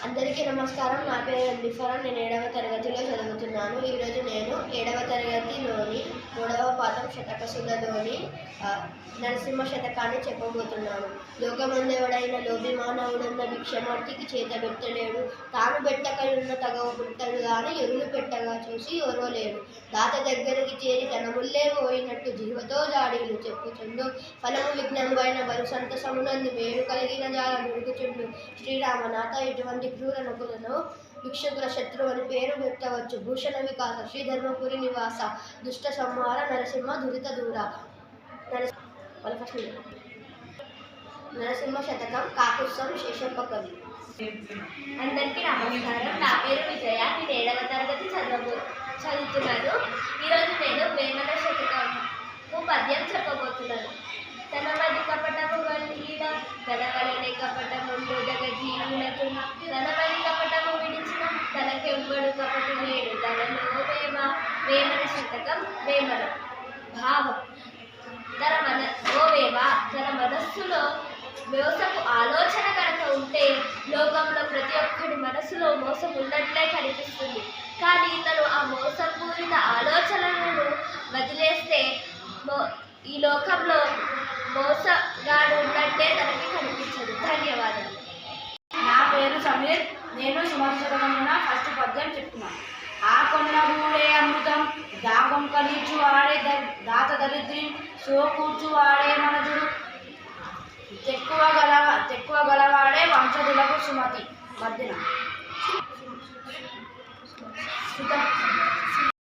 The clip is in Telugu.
అందరికీ నమస్కారం. నా పేరు ఎంబిఫరం. నేను 7వ తరగతిలో చదువుతున్నాను. ఈరోజు నేను 7వ తరగతిలోని 3వ పాఠం శతకసుధలోని నరసింహ శతకాన్ని చెప్పబోతున్నాను. లోకమందెవడైన లోభి మానవుడున్న భిక్షమూర్తికి చేతబెట్టలేడు. తాను బెట్టకయున్న తగవు పుట్టడు గాని ఎరులు పెట్టగా చూసి ఓర్వలేడు. దాత దగ్గరికి చేరి తన ముల్లే పోయినట్టు జీవతో జాడీలు చెప్పుచుండు. ఫలము విఘ్నంబైన బలు సంతసమునందు మేలు కలిగిన జాల మురుగుచుండు. శ్రీరామనాథ ఇటువంటి క్రూర నకులను భిక్షుకుల శత్రువు అని పేరు పెట్టవచ్చు. భూషణ వికాస శ్రీధర్మపురి నివాస దుష్ట సంహార నరసింహ దురిత దూర. నరసింహ శతకం కాకుత్సం శేషప్ప కవి. అందరికీ నమస్కారం. నా పేరు విజయ. నేను 7వ తరగతి చదువుతున్నాను. ఈరోజు నేను వేమన శతకము పద్యం చెప్పబోతున్నాను. తనవది కపటము వల్లీడ తనవలనే కపటముండుదగ జీవులకు తనవది కపటము విడిచిన తనకెవ్వడు కపటు లేడు. తనలో వేమన శతకం. వేమన భావం. తన మనస్సులో మోసపు ఆలోచన కనుక ఉంటే లోకంలో ప్రతి ఒక్కడి మనసులో మోసం ఉన్నట్లే కనిపిస్తుంది. కానీ తను ఆ మోసపూరిత ఆలోచనలను వదిలేస్తే ఈ లోకంలో మోసగాడు ఉన్నట్టే తనకి కనిపించదు. ధన్యవాదాలు. నా పేరు సమీర్. నేను సుమతి శతకమున ఫస్ట్ పద్యం చెప్తున్నాను. ఆ కొన్న గూడే అమృతం దాగం కలిచు వాడే దాత దరిద్రి సో కూర్చు వాడే మనజుడు తెక్కువ గలవాడే వంశజులకు సుమతి మధ్యన